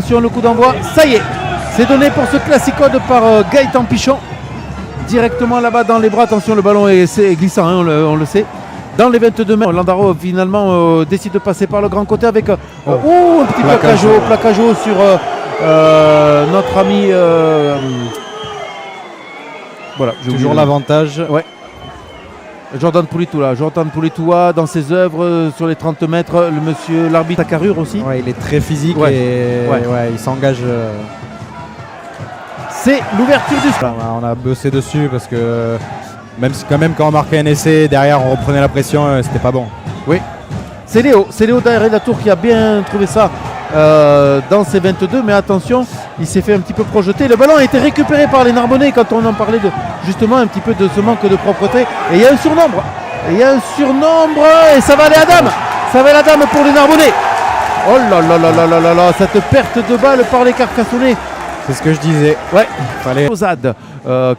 Attention, le coup d'envoi, ça y est. C'est donné pour ce classicode par Gaëtan Pichon. Directement là-bas dans les bras. Attention, le ballon est glissant, hein, on le sait. Dans les 22 mètres, Landaro finalement décide de passer par le grand côté avec un petit plaquage haut sur notre ami. Voilà, toujours l'avantage. Ouais. Jordan Poulitoua dans ses œuvres sur les 30 mètres. Le monsieur, l'arbitre à carrure aussi. Ouais, il est très physique et il s'engage. C'est l'ouverture du score. On a bossé dessus parce que même si quand on marquait un essai, derrière on reprenait la pression, c'était pas bon. Oui. C'est Léo derrière la tour qui a bien trouvé ça dans ses 22, mais attention, il s'est fait un petit peu projeter. Le ballon a été récupéré par les Narbonnais quand on en parlait justement un petit peu de ce manque de propreté. Et il y a un surnombre. Et ça va aller à dame. Ça va aller à dame pour les Narbonnais. Oh là là là là là là, cette perte de balle par les Carcassonnais. C'est ce que je disais. Ouais. Ozad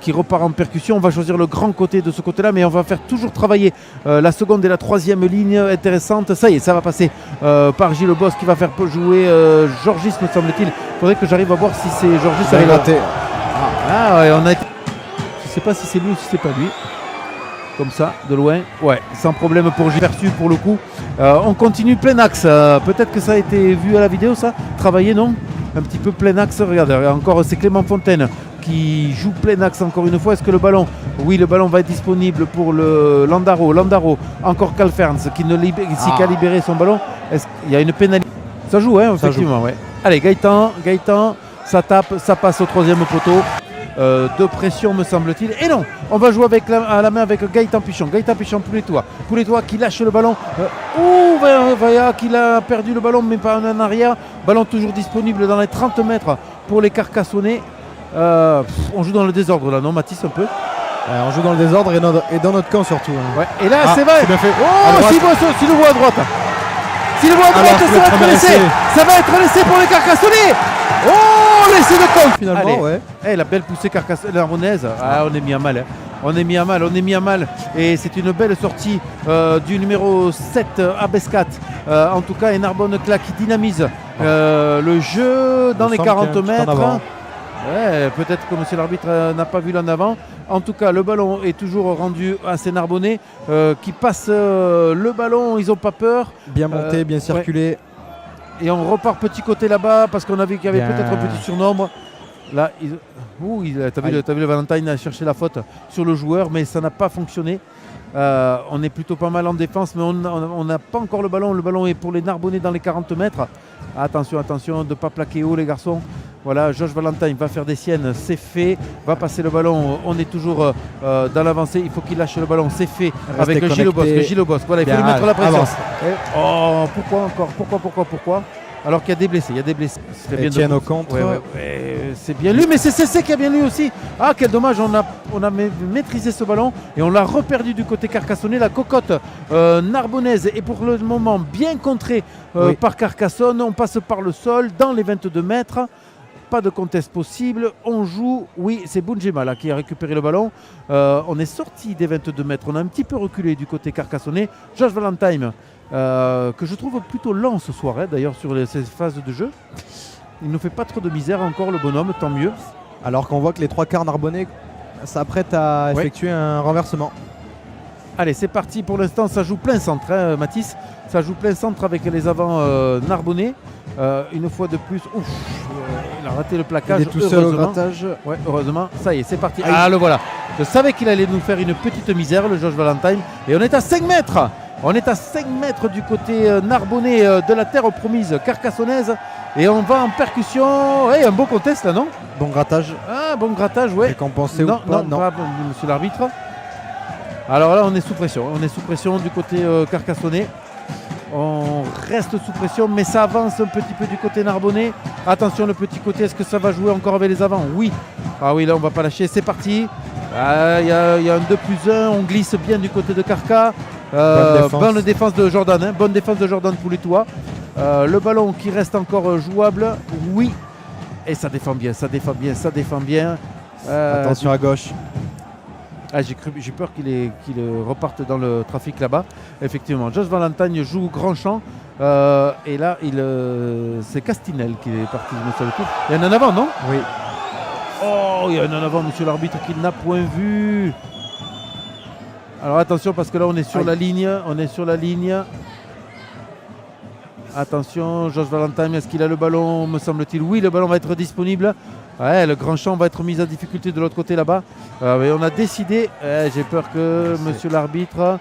qui repart en percussion. On va choisir le grand côté de ce côté-là, mais on va faire toujours travailler la seconde et la troisième ligne intéressante. Ça y est, ça va passer par Gilles Boss qui va faire jouer Georgis, me semble-t-il. Il faudrait que j'arrive à voir si c'est Georgis. Ça a raté. Je ne sais pas si c'est lui ou si c'est pas lui. Comme ça, de loin. Ouais, sans problème pour Gilles Perçu pour le coup. On continue plein axe. Peut-être que ça a été vu à la vidéo, ça. Travailler, non? Un petit peu plein axe. Regardez, encore c'est Clément Fontaine qui joue plein axe encore une fois. Est-ce que le ballon, oui, le ballon va être disponible pour le Landaro. Encore Calferns qui a libéré son ballon. Est-ce qu'il y a une pénalité? Ça joue, hein, effectivement. Ouais. Allez, Gaëtan, ça tape, ça passe au troisième poteau. De pression, me semble-t-il. Et non, on va jouer à la main avec Gaëtan Pichon. Poulitoua qui lâche le ballon. Vaya qui a perdu le ballon, mais pas en arrière. Ballon toujours disponible dans les 30 mètres pour les Carcassonnais. On joue dans le désordre là, non, Mathis, un peu? On joue dans le désordre et dans notre camp surtout. Hein. Ouais. Et là, c'est vrai. Si le voit à droite. Ça va être laissé. Ça va être laissé pour les Carcassonnais. Oh, l'essai de compte finalement. Ouais. La belle poussée narbonnaise. On est mis à mal. Hein. On est mis à mal. Et c'est une belle sortie du numéro 7 Abescat. En tout cas, et Narbonne qui dynamise le jeu dans les 40 mètres. Ouais, peut-être que monsieur l'arbitre n'a pas vu l'en avant. En tout cas, le ballon est toujours rendu à ces Narbonnais qui passent le ballon. Ils n'ont pas peur. Bien monté, bien circulé. Ouais. Et on repart petit côté là-bas parce qu'on a vu qu'il y avait peut-être un petit surnombre. Là, t'as vu le Valentine a cherché la faute sur le joueur, mais ça n'a pas fonctionné. On est plutôt pas mal en défense, mais on n'a pas encore le ballon. Le ballon est pour les Narbonnais dans les 40 mètres. Attention de ne pas plaquer haut les garçons. Voilà, Georges Valentine va faire des siennes, c'est fait. Va passer le ballon, on est toujours dans l'avancée. Il faut qu'il lâche le ballon, c'est fait. Avec Gilles Boss. Voilà, il faut lui mettre la pression. Pourquoi alors qu'il y a des blessés. C'est bien Etienne au contre. C'est bien lui, mais c'est Cessé qui a bien lui aussi. Ah, quel dommage, on a maîtrisé ce ballon et on l'a reperdu du côté carcassonnais. La cocotte narbonnaise est pour le moment bien contrée par Carcassonne. On passe par le sol dans les 22 mètres. Pas de contest possible. On joue. Oui, c'est Bounjema là qui a récupéré le ballon. On est sorti des 22 mètres. On a un petit peu reculé du côté carcassonnais. Georges Valentine. Que je trouve plutôt lent ce soir, d'ailleurs, sur ces phases de jeu. Il ne nous fait pas trop de misère encore, le bonhomme, tant mieux. Alors qu'on voit que les trois quarts narbonnais s'apprêtent à effectuer un renversement. Allez, c'est parti. Pour l'instant, ça joue plein centre, hein, Mathis. Ça joue plein centre avec les avants narbonnais. Une fois de plus, il a raté le plaquage. Il est tout seul au grattage. Ouais, heureusement. Ça y est, c'est parti. Le voilà. Je savais qu'il allait nous faire une petite misère, le Georges Valentine. Et on est à 5 mètres. On est à 5 mètres du côté narbonnais de la terre promise carcassonnaise. Et on va en percussion. Un beau contest là, non? Bon grattage. Bon grattage, ouais. Récompensé ou pas? Non, pas, monsieur l'arbitre. Alors là, on est sous pression. On est sous pression du côté carcassonnais. On reste sous pression, mais ça avance un petit peu du côté narbonnais. Attention, le petit côté, est-ce que ça va jouer encore avec les avants? Oui. Ah oui, là, on va pas lâcher. C'est parti. Il y a un 2+1. On glisse bien du côté de Carca. Bonne défense de Jordan. Hein. Bonne défense de Jordan Poulitoua. Le ballon qui reste encore jouable. Oui. Et ça défend bien. Attention à gauche. J'ai peur qu'il reparte dans le trafic là-bas. Effectivement, Georges Valentine joue grand champ. Et là, c'est Castinel qui est parti, je me souviens plus. Il y en a un avant, non? Oui. Oh, il y en a un avant, monsieur l'arbitre, qui n'a point vu. Alors attention, parce que là, on est sur la ligne. On est sur la ligne. Attention, Josh Valentine, est-ce qu'il a le ballon, me semble-t-il? Oui, le ballon va être disponible. Ouais, le grand champ va être mis en difficulté de l'autre côté là-bas. Mais on a décidé, j'ai peur que monsieur l'arbitre,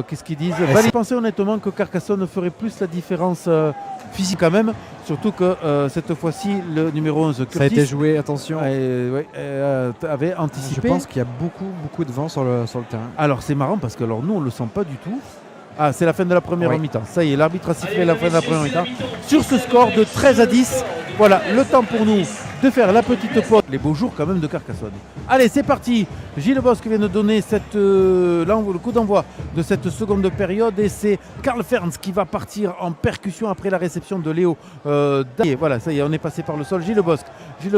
qu'est-ce qu'ils disent? Je pensais honnêtement que Carcassonne ferait plus la différence physique quand même. Surtout que cette fois-ci, le numéro 11, Curtis, ça a été joué, attention. avait anticipé. Je pense qu'il y a beaucoup de vent sur le terrain. Alors c'est marrant parce que alors, nous, on ne le sent pas du tout. Ah, c'est la fin de la première mi-temps. Ça y est, l'arbitre a sifflé la fin de la première mi-temps. Sur ce score de 13-10, voilà, le temps pour nous de faire la petite pause. Les beaux jours quand même de Carcassonne. Allez, c'est parti. Gilles Bosque vient de donner le coup d'envoi de cette seconde période et c'est Karl Ferns qui va partir en percussion après la réception de Léo. Voilà, ça y est, on est passé par le sol. Gilles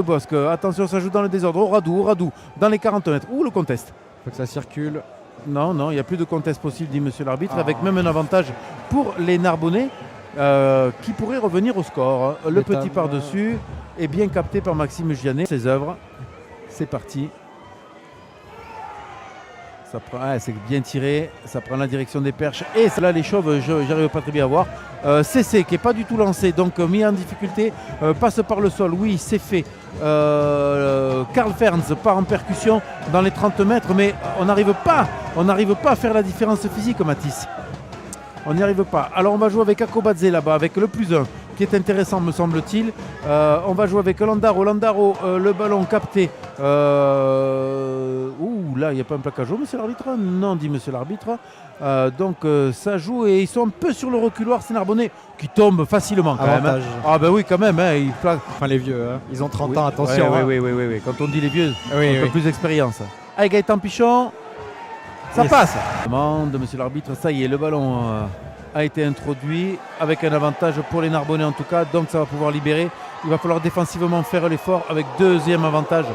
Bosque, attention, ça joue dans le désordre. Auradou, dans les 40 mètres. Où le conteste? Il faut que ça circule. Non, il n'y a plus de conteste possible, dit monsieur l'arbitre, avec même un avantage pour les Narbonnais qui pourraient revenir au score. Le petit par-dessus est bien capté par Maxime Gianet. Ses œuvres, c'est parti. C'est bien tiré, ça prend la direction des perches. Et là, les chauves, j'arrive pas très bien à voir. CC qui n'est pas du tout lancé, donc mis en difficulté, passe par le sol. Oui, c'est fait. Karl Ferns part en percussion dans les 30 mètres, mais on n'arrive pas à faire la différence physique, Mathis. On n'y arrive pas. Alors on va jouer avec Akobadze là-bas, avec le +1, qui est intéressant me semble-t-il. On va jouer avec Landaro, le ballon capté. Là il n'y a pas un plaquage, monsieur l'arbitre? Non, dit monsieur l'arbitre. Donc ça joue et ils sont un peu sur le reculoir, ces Narbonnais qui tombent facilement quand même. Ah ben oui quand même, Enfin les vieux, ils ont 30 ans, attention. Oui. Quand on dit les vieux, un peu plus d'expérience. Allez Gaëtan Pichon, ça passe. Demande monsieur l'arbitre, ça y est, le ballon a été introduit avec un avantage pour les Narbonnais en tout cas, donc ça va pouvoir libérer. Il va falloir défensivement faire l'effort avec deuxième avantage.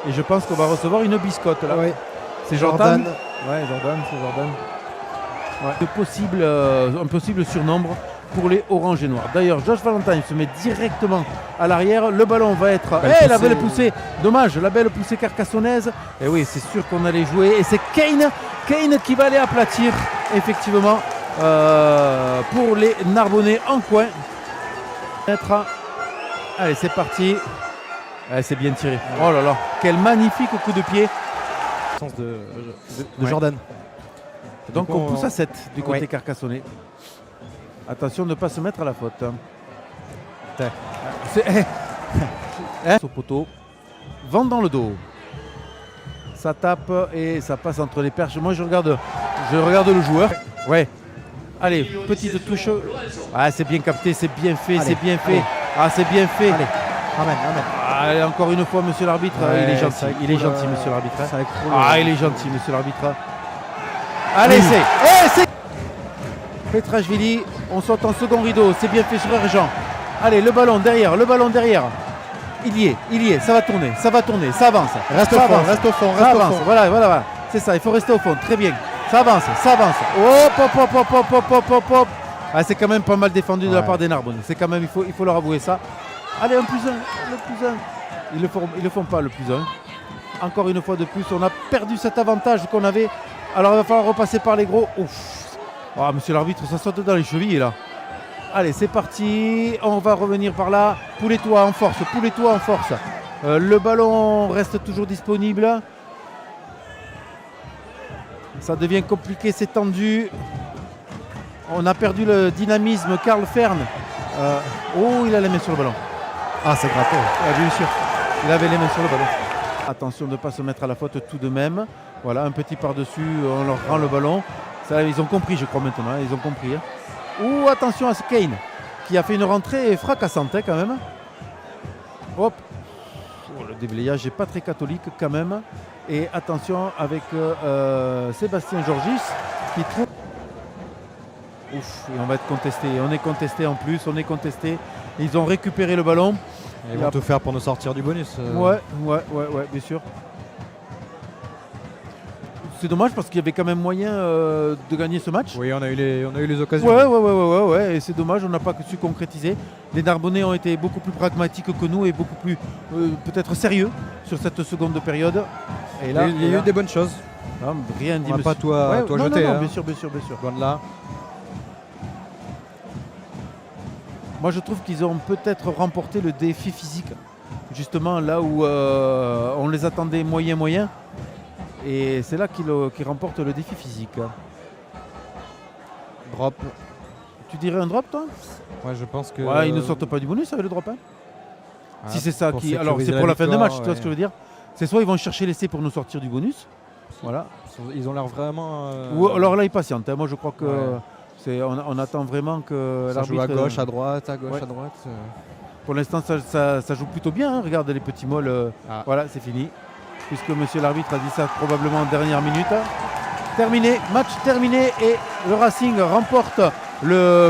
Et je pense qu'on va recevoir une biscotte là. Oui. C'est Jordan. Ouais, c'est Jordan. Ouais. Un possible surnombre pour les oranges et noirs. D'ailleurs, Josh Valentine se met directement à l'arrière. Le ballon va être... la belle poussée. Dommage, la belle poussée carcassonnaise. Et oui, c'est sûr qu'on allait jouer. Et c'est Kane qui va aller aplatir, effectivement, pour les Narbonnais en coin. Allez, c'est parti. C'est bien tiré. Oh là là, quel magnifique coup de pied. De Jordan. Donc on pousse à 7 du côté carcassonnais. Attention de ne pas se mettre à la faute. Au poteau. Vent dans le dos. Ça tape et ça passe entre les perches. Moi je regarde le joueur. Ouais. Allez, petite touche. C'est bien capté, c'est bien fait, c'est bien fait. C'est bien fait. Allez. Amen. Allez, encore une fois, monsieur l'arbitre. Il est gentil. Il est gentil, monsieur l'arbitre. Il est gentil, monsieur l'arbitre. Allez, c'est Petrashvili. On saute en second rideau. C'est bien fait sur Erjan. Allez, le ballon derrière. Il y est. Ça va tourner. Ça avance. Reste au fond. Voilà. C'est ça, il faut rester au fond. Très bien. Ça avance. Hop. C'est quand même pas mal défendu de la part des Narbonnais. C'est quand même, il faut leur avouer ça. Allez, un +1. Le +1. Ils le font pas, le +1. Encore une fois de plus, on a perdu cet avantage qu'on avait. Alors il va falloir repasser par les gros. Monsieur l'arbitre, ça saute dans les chevilles là. Allez, c'est parti. On va revenir par là. Poulet-toi en force. Le ballon reste toujours disponible. Ça devient compliqué, c'est tendu. On a perdu le dynamisme. Karl Fern. Il a les mains sur le ballon. C'est gratté. Bien sûr. Il avait les mains sur le ballon. Attention de ne pas se mettre à la faute tout de même. Voilà, un petit par-dessus, on leur rend le ballon. Ça, ils ont compris, je crois maintenant. Ils ont compris. Attention à ce Kane qui a fait une rentrée fracassante quand même. Hop. Le déblayage n'est pas très catholique quand même. Et attention avec Sébastien Georgis qui trouve... Et on va être contesté. On est contesté en plus. Ils ont récupéré le ballon. Ils vont tout faire pour nous sortir du bonus. Ouais, bien sûr. c'est dommage parce qu'il y avait quand même moyen de gagner ce match. Oui, on a eu les occasions. Ouais, et c'est dommage, on n'a pas su concrétiser. Les Narbonnais ont été beaucoup plus pragmatiques que nous et beaucoup plus peut-être sérieux sur cette seconde période. Et là, il y a eu des bonnes choses. non, rien dit. On n'a pas tout à jeter. Non, hein. bien sûr. Loin de là. Moi, je trouve qu'ils ont peut-être remporté le défi physique. Justement, là où on les attendait moyen. Et c'est là qu'ils remportent le défi physique. Drop. Tu dirais un drop, toi? Ouais, je pense que. Ouais, ils ne sortent pas du bonus avec le drop. Hein. Ah, Si c'est ça pour qui. Alors, c'est sécuriser pour la fin de victoire, match, tu vois ce que je veux dire? C'est soit ils vont chercher l'essai pour nous sortir du bonus. Voilà. Ils ont l'air vraiment. Ou alors là, ils patientent. Hein. Moi, je crois que Ouais. on attend vraiment que Ça joue l'arbitre. à gauche, à droite, à gauche, ouais. à droite. Pour l'instant, ça joue plutôt bien. Hein. Regarde les petits molles. Ah. Voilà, c'est fini. Puisque monsieur l'arbitre a dit ça probablement en dernière minute. Terminé, match terminé et le Racing remporte le